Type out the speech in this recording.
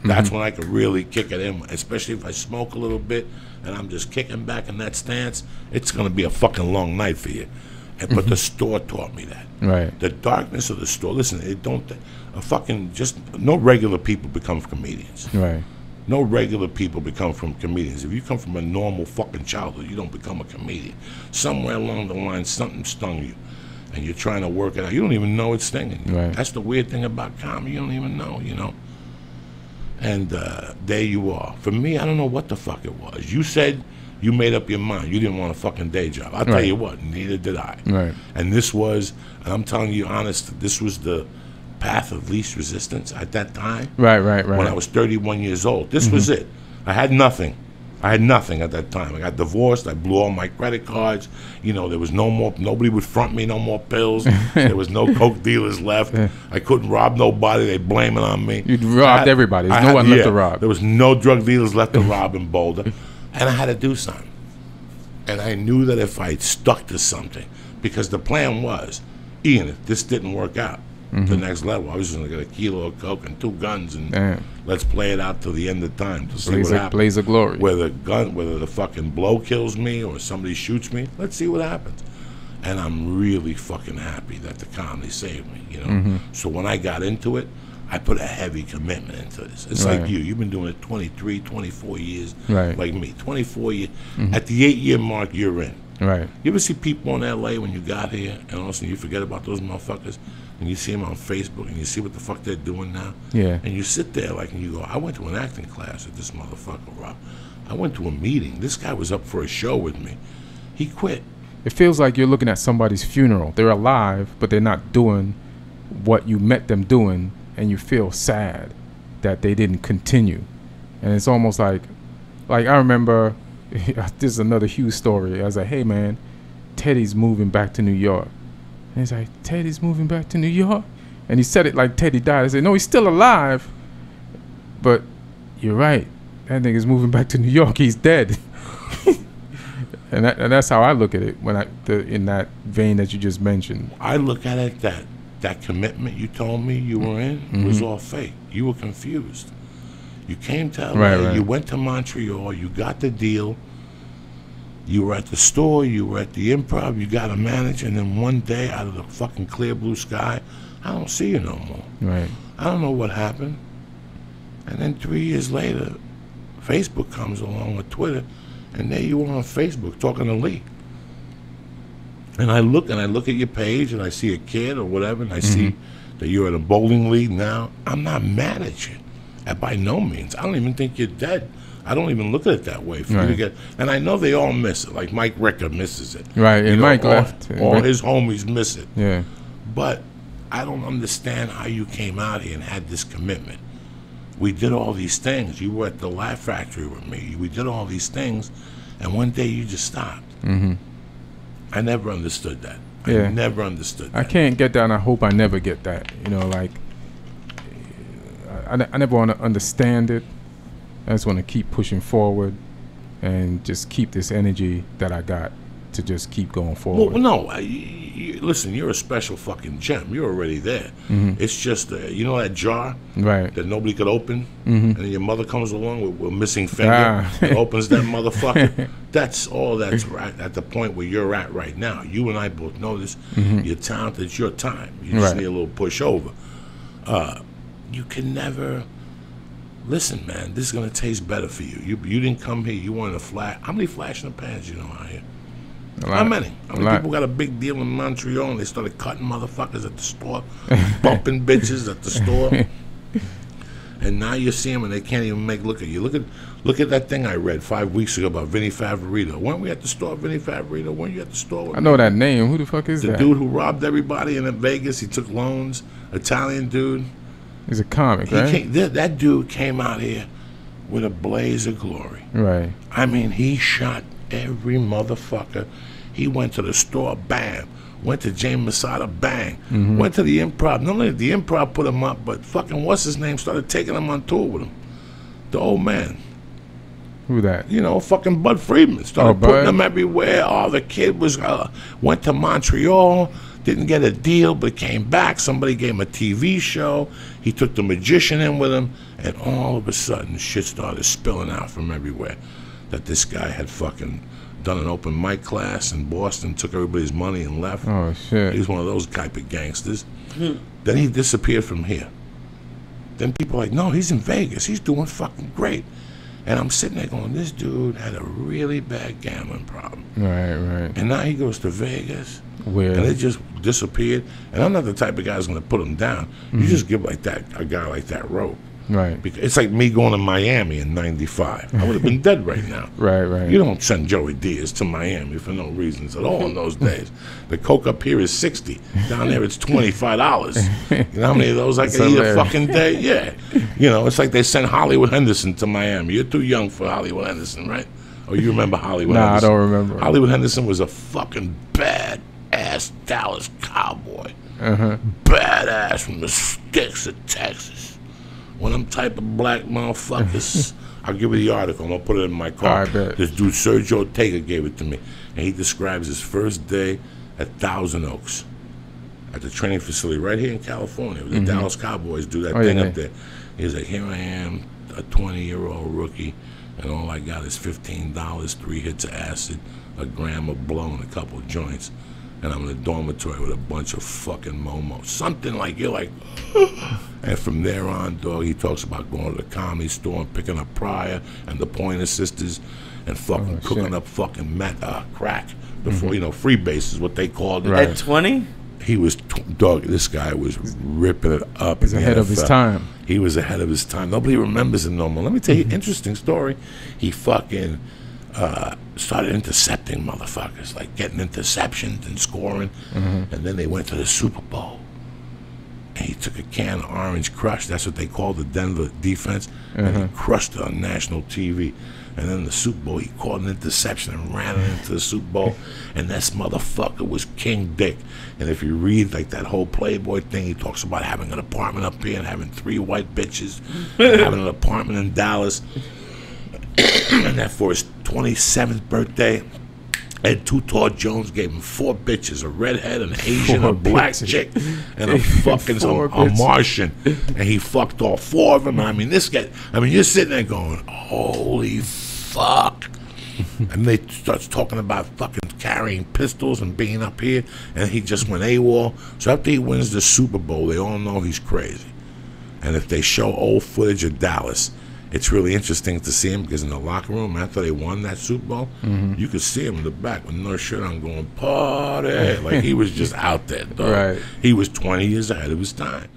That's when I could really kick it in, especially if I smoke a little bit and I'm just kicking back in that stance. It's going to be a fucking long night for you. But the store taught me that. Right. The darkness of the store. Listen, no regular people become comedians. Right. No regular people become from comedians. If you come from a normal fucking childhood, you don't become a comedian. Somewhere along the line, something stung you, and you're trying to work it out. You don't even know it's stinging you. Right. That's the weird thing about comedy. You don't even know, you know. And there you are. For me, I don't know what the fuck it was. You said you made up your mind. You didn't want a fucking day job. I'll tell you what, neither did I. Right. And this was, and I'm telling you honest, this was the path of least resistance at that time. Right. When I was 31 years old. This was it. I had nothing. At that time. I got divorced. I blew all my credit cards. You know, there was no more, nobody would front me, no more pills. There was no coke dealers left. I couldn't rob nobody. They blame it on me. You robbed everybody. There's no one left to rob. There was no drug dealers left to rob in Boulder. And I had to do something. And I knew that if I stuck to something, because the plan was, Ian, if this didn't work out, the next level, I was just going to get a kilo of coke and 2 guns and let's play it out to the end of time to see what happens. Blaze of glory. Whether the fucking blow kills me or somebody shoots me, let's see what happens. And I'm really fucking happy that the comedy saved me, you know. So when I got into it, I put a heavy commitment into this. It's like you've been doing it 23, 24 years, like me, 24 years. At the 8-year mark, you're in. Right. You ever see people in L.A. when you got here, and all of a sudden you forget about those motherfuckers, and you see them on Facebook, and you see what the fuck they're doing now? Yeah. And you sit there like, and you go, I went to an acting class with this motherfucker, Rob. I went to a meeting. This guy was up for a show with me. He quit. It feels like you're looking at somebody's funeral. They're alive, but they're not doing what you met them doing, and you feel sad that they didn't continue. And it's almost like I remember, this is another huge story. I was like, hey man, Teddy's moving back to New York. And he's like, Teddy's moving back to New York? And he said it like Teddy died. I said, no, he's still alive. But you're right. That nigga's moving back to New York. He's dead. and that's how I look at it in that vein that you just mentioned. I look at it that commitment you told me you were in was all fake. You were confused. You came to LA, right. You went to Montreal, you got the deal. You were at the store, you were at the Improv, you got a manager, and then one day, out of the fucking clear blue sky, I don't see you no more. Right. I don't know what happened. And then 3 years later, Facebook comes along with Twitter, and there you are on Facebook talking to Lee. And I look at your page, and I see a kid or whatever, and I see that you're in a bowling league now. I'm not mad at you, by no means. I don't even think you're dead. I don't even look at it that way. For you to get, and I know they all miss it. Like Mike Ricker misses it. Right, and Mike left. All his homies miss it. Yeah. But I don't understand how you came out here and had this commitment. We did all these things. You were at the Laugh Factory with me. We did all these things, and one day you just stopped. I never understood that. I never understood that. I can't get that, and I hope I never get that. You know, like, I never want to understand it. I just want to keep pushing forward and just keep this energy that I got to just keep going forward. Well, no, listen, you're a special fucking gem. You're already there. It's just, you know that jar that nobody could open? And then your mother comes along with a missing finger and opens that motherfucker? That's all that's right at the point where you're at right now. You and I both know this. You're talented. It's your time. You just need a little push over. You can never... Listen, man, this is going to taste better for you. You didn't come here. You wanted a flash. How many flash in the pans you know out here? How many? How many people got a big deal in Montreal and they started cutting motherfuckers at the store, bumping bitches at the store? And now you see them and they can't even look at you. Look at that thing I read 5 weeks ago about Vinny Favorito. Weren't we at the store, Vinny Favorito? Weren't you at the store with I know that name. Who the fuck is that? The dude who robbed everybody in Vegas. He took loans. Italian dude. He's a comic, right? That dude came out here with a blaze of glory. Right. I mean, he shot every motherfucker. He went to the store, bam. Went to James Masada, bang. Went to the Improv. Not only did the Improv put him up, but fucking what's his name started taking him on tour with him. The old man. Who that? You know, fucking Bud Friedman started putting him everywhere. Oh, the kid went to Montreal. Didn't get a deal, but came back. Somebody gave him a TV show. He took the magician in with him, and all of a sudden, shit started spilling out from everywhere. That this guy had fucking done an open mic class in Boston, took everybody's money and left. Oh, shit. He was one of those type of gangsters. Then he disappeared from here. Then people are like, no, he's in Vegas. He's doing fucking great. And I'm sitting there going, this dude had a really bad gambling problem. Right, right. And now he goes to Vegas. Weird. And it just disappeared. And I'm not the type of guy who's going to put him down. You just give like that a guy like that rope. Right. Because it's like me going to Miami in '95. I would have been dead right now. Right, right. You don't send Joey Diaz to Miami for no reasons at all in those days. The coke up here is $60. Down there it's $25. You know how many of those I can eat a fucking day? Yeah. You know, it's like they sent Hollywood Henderson to Miami. You're too young for Hollywood Henderson, right? Oh, you remember Hollywood Henderson? I don't remember. Hollywood Henderson was a fucking bad-ass Dallas cowboy. Badass from the sticks of Texas. One of them type of black motherfuckers. I'll give you the article. I'm going to put it in my car. This dude, Sergio Ortega, gave it to me. And he describes his first day at Thousand Oaks at the training facility right here in California. The Dallas Cowboys do that thing up there. He's like, here I am, a 20-year-old rookie, and all I got is $15, 3 hits of acid, a gram of blow, and a couple of joints. And I'm in a dormitory with a bunch of fucking momos. Something like, you're like, and from there on, dog, he talks about going to the comedy store and picking up Pryor and the Pointer Sisters and fucking cooking up fucking crack before, you know, freebase is what they called it. Right. At 20? He was, dog, this guy was ripping it up. He was ahead of his time. He was ahead of his time. Nobody remembers him no more. Let me tell you an interesting story. He fucking started intercepting motherfuckers, like getting interceptions and scoring. And then they went to the Super Bowl. And he took a can of Orange Crush. That's what they called the Denver defense. And he crushed it on national TV. And then the Super Bowl, he caught an interception and ran it into the Super Bowl. And this motherfucker was King Dick. And if you read like that whole Playboy thing, he talks about having an apartment up here and having 3 white bitches, and having an apartment in Dallas. And that for his 27th birthday, Ed Too Tall Jones gave him 4 bitches, a redhead, an Asian, a black chick, and a fucking a Martian. And he fucked all 4 of them. I mean, this guy, I mean, you're sitting there going, holy fuck. And they starts talking about fucking carrying pistols and being up here, and he just went AWOL. So after he wins the Super Bowl, they all know he's crazy. And if they show old footage of Dallas, it's really interesting to see him because in the locker room after they won that Super Bowl, you could see him in the back with no shirt on going, party. Like he was just out there, dog. Right. He was 20 years ahead of his time.